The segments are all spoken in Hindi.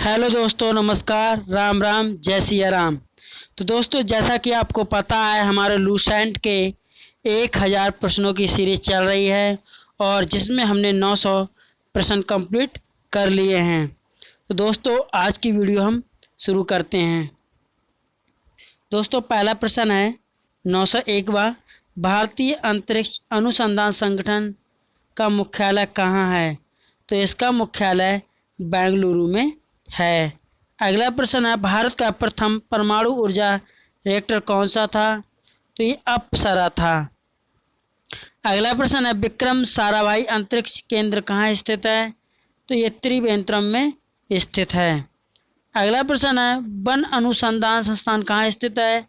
हेलो दोस्तों, नमस्कार, राम राम, जय सिया राम। तो दोस्तों, जैसा कि आपको पता है, हमारे लूसेंट के 1000 प्रश्नों की सीरीज चल रही है और जिसमें हमने 900 प्रश्न कंप्लीट कर लिए हैं। तो दोस्तों, आज की वीडियो हम शुरू करते हैं। दोस्तों, पहला प्रश्न है 901वां। भारतीय अंतरिक्ष अनुसंधान संगठन का मुख्यालय कहाँ है? तो इसका मुख्यालय बेंगलुरु में है। अगला प्रश्न है, भारत का प्रथम परमाणु ऊर्जा रिएक्टर कौन सा था? तो ये अप्सरा था। अगला प्रश्न है, विक्रम साराभाई अंतरिक्ष केंद्र कहाँ स्थित है? तो ये त्रिवेंद्रम में स्थित है। अगला प्रश्न है, वन अनुसंधान संस्थान कहाँ स्थित है?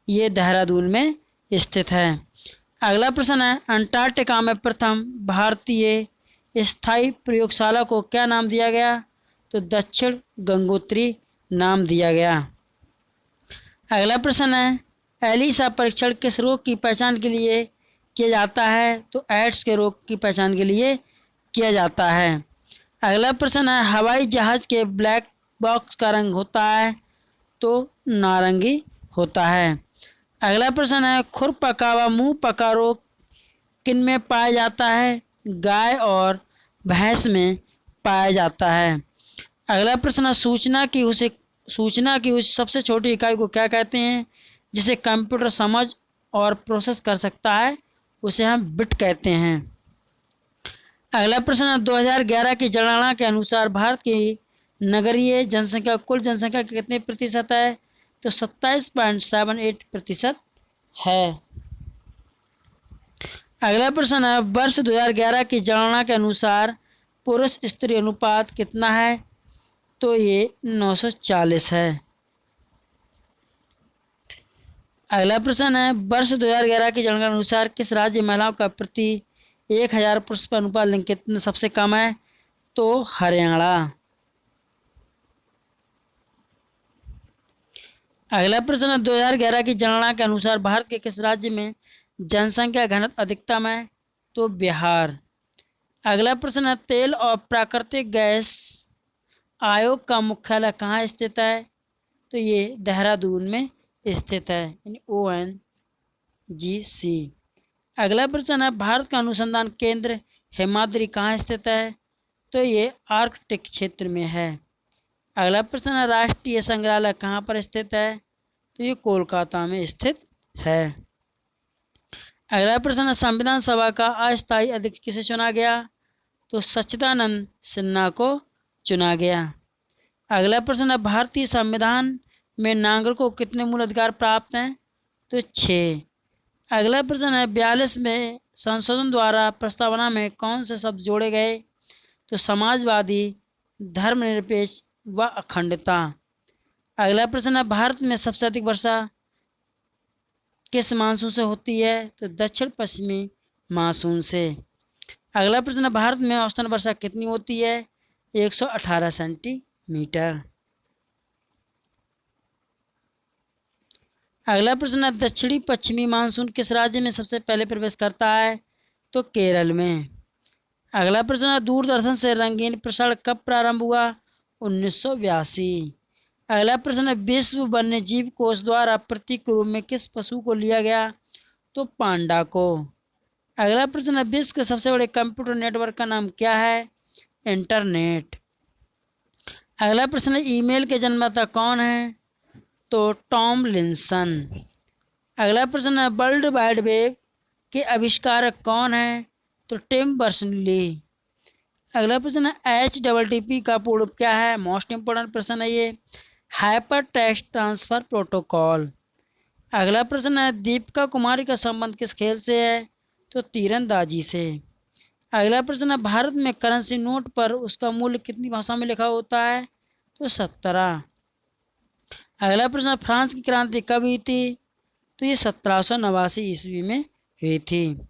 ये देहरादून में स्थित है। अगला प्रश्न है, अंटार्कटिका में प्रथम भारतीय स्थायी प्रयोगशाला को क्या नाम दिया गया? तो दक्षिण गंगोत्री नाम दिया गया। अगला प्रश्न है, एलिसा परीक्षण किस रोग की पहचान के लिए किया जाता है? तो एड्स के रोग की पहचान के लिए किया जाता है। अगला प्रश्न है, हवाई जहाज के ब्लैक बॉक्स का रंग होता है? तो नारंगी होता है। अगला प्रश्न है, खुर पका व मुंह पका रोग किन में पाया जाता है? गाय और भैंस में पाया जाता है। अगला प्रश्न है, सूचना की उस सबसे छोटी इकाई को क्या कहते हैं जिसे कंप्यूटर समझ और प्रोसेस कर सकता है? उसे हम बिट कहते हैं। अगला प्रश्न है, 2011 की जनगणना के अनुसार भारत की नगरीय जनसंख्या कुल जनसंख्या के कितने प्रतिशत है? तो 27.78% है। अगला प्रश्न है, वर्ष 2011 की जनगणना के अनुसार पुरुष स्त्री अनुपात कितना है? तो ये 940 है। अगला प्रश्न है, वर्ष 2011 की जनगणना के अनुसार किस राज्य महिलाओं का प्रति 1000 पुरुष पर अनुपात लिंग कितना सबसे कम है? तो हरियाणा। अगला प्रश्न है, 2011 की जनगणना के अनुसार भारत के किस राज्य में जनसंख्या घनत्व अधिकतम है? तो बिहार। अगला प्रश्न है, तेल और प्राकृतिक गैस आयोग का मुख्यालय कहाँ स्थित है? तो ये देहरादून में स्थित है, यानी ONGC। अगला प्रश्न है, भारत का अनुसंधान केंद्र हिमाद्री कहाँ स्थित है? तो ये आर्कटिक क्षेत्र में है। अगला प्रश्न है, राष्ट्रीय संग्रहालय कहाँ पर स्थित है? तो ये कोलकाता में स्थित है। अगला प्रश्न है, संविधान सभा का अस्थायी अध्यक्ष किसे चुना गया? तो सच्चिदानंद सिन्हा को चुना गया। अगला प्रश्न है, भारतीय संविधान में नागरिकों को कितने मूल अधिकार प्राप्त हैं? तो 6। अगला प्रश्न है, 42 में संशोधन द्वारा प्रस्तावना में कौन से शब्द जोड़े गए? तो समाजवादी, धर्मनिरपेक्ष व अखंडता। अगला प्रश्न है, भारत में सबसे अधिक वर्षा किस मानसून से होती है? तो दक्षिण पश्चिमी मानसून से। अगला प्रश्न है, भारत में औसतन वर्षा कितनी होती है? 118 सेंटीमीटर। अगला प्रश्न है, दक्षिणी पश्चिमी मानसून किस राज्य में सबसे पहले प्रवेश करता है? तो केरल में। अगला प्रश्न है, दूरदर्शन से रंगीन प्रसारण कब प्रारंभ हुआ? 1982। अगला प्रश्न है, विश्व वन्यजीव कोष द्वारा प्रतीक रूप में किस पशु को लिया गया? तो पांडा को। अगला प्रश्न है, विश्व के सबसे बड़े कंप्यूटर नेटवर्क का नाम क्या है? इंटरनेट। अगला प्रश्न है, ईमेल के जन्मदाता कौन है? तो टॉम लिंसन। अगला प्रश्न है, वर्ल्ड वाइड वेब के आविष्कारक कौन है? तो टिम बर्नर्स-ली। अगला प्रश्न है, HTTP का पूर्ण रूप क्या है? मोस्ट इंपोर्टेंट प्रश्न है ये। Hyper text transfer protocol. अगला प्रश्न है, दीपिका कुमारी का संबंध किस खेल से है? तो तीरंदाजी से। अगला प्रश्न है, भारत में करेंसी नोट पर उसका मूल्य कितनी भाषा में लिखा होता है? तो 17। अगला प्रश्न है, फ्रांस की क्रांति कब हुई थी? तो ये 1789 ईस्वी में हुई थी।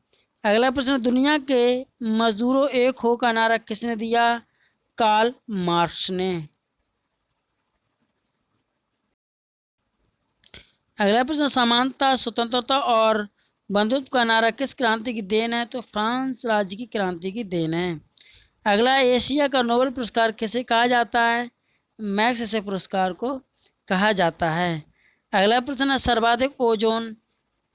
अगला प्रश्न, दुनिया के मजदूरों एक हो का नारा किसने दिया? कार्ल मार्क्स ने। अगला प्रश्न, समानता, स्वतंत्रता और बंधुत्व का नारा किस क्रांति की देन है? तो फ्रांस राज्य की क्रांति की देन है। अगला, एशिया का नोबेल पुरस्कार किसे कहा जाता है? मैग्सेसे पुरस्कार को कहा जाता है। अगला प्रश्न है, सर्वाधिक ओजोन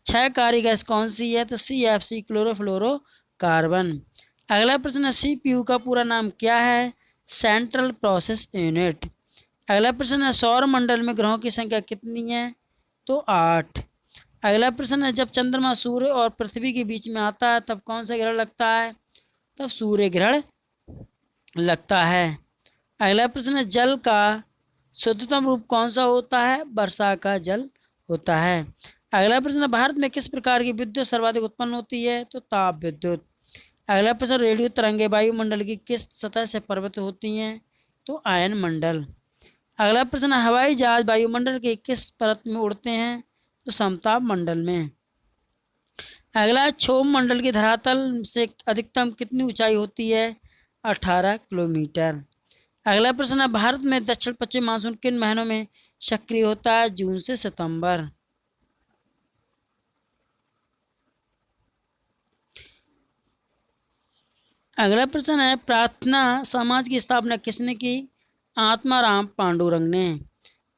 क्षयकारी गैस कौन सी है? तो CFC क्लोरोफ्लोरोकार्बन। अगला प्रश्न है, CPU का पूरा नाम क्या है? Central process unit. अगला प्रश्न है, सौर मंडल में ग्रहों की संख्या कितनी है? तो 8। अगला प्रश्न है, जब चंद्रमा सूर्य और पृथ्वी के बीच में आता है तब कौन सा ग्रहण लगता है? तब सूर्य ग्रहण लगता है। अगला प्रश्न है, जल का शुद्धतम रूप कौन सा होता है? वर्षा का जल होता है। अगला प्रश्न है, भारत में किस प्रकार की विद्युत सर्वाधिक उत्पन्न होती है? तो ताप विद्युत। अगला प्रश्न, रेडियो तरंगे वायुमंडल की किस सतह से प्रभावित होती हैं? तो आयन मंडल। अगला प्रश्न, हवाई जहाज वायुमंडल के किस परत में उड़ते हैं? तो समताप मंडल में। अगला, क्षोभ मंडल की धरातल से अधिकतम कितनी ऊंचाई होती है? 18 किलोमीटर। अगला प्रश्न है, भारत में दक्षिण पश्चिम मानसून किन महीनों में सक्रिय होता है? जून से सितंबर। अगला प्रश्न है, प्रार्थना समाज की स्थापना किसने की? आत्माराम पांडुरंग ने।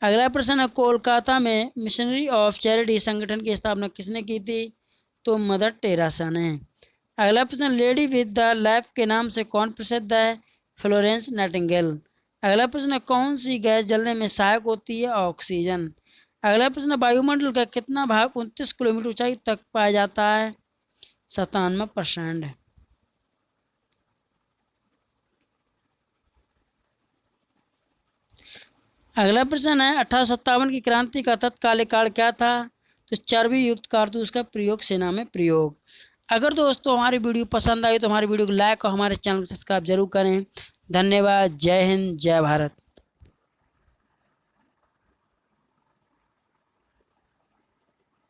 अगला प्रश्न है, कोलकाता में मिशनरी ऑफ चैरिटी संगठन की स्थापना किसने की थी? तो मदर टेरेसा ने। अगला प्रश्न, लेडी विद द लैम्प के नाम से कौन प्रसिद्ध है? Florence Nightingale. अगला प्रश्न है, कौन सी गैस जलने में सहायक होती है? ऑक्सीजन। अगला प्रश्न, वायुमंडल का कितना भाग 29 किलोमीटर ऊंचाई तक पाया जाता है? 97%। अगला प्रश्न है, 1857 की क्रांति का तत्कालिक कारण क्या था? तो चर्बी युक्त कारतूस का प्रयोग सेना में प्रयोग। अगर दोस्तों हमारी वीडियो पसंद आई तो हमारी वीडियो को लाइक और हमारे चैनल को सब्सक्राइब जरूर करें। धन्यवाद। जय हिंद, जय भारत।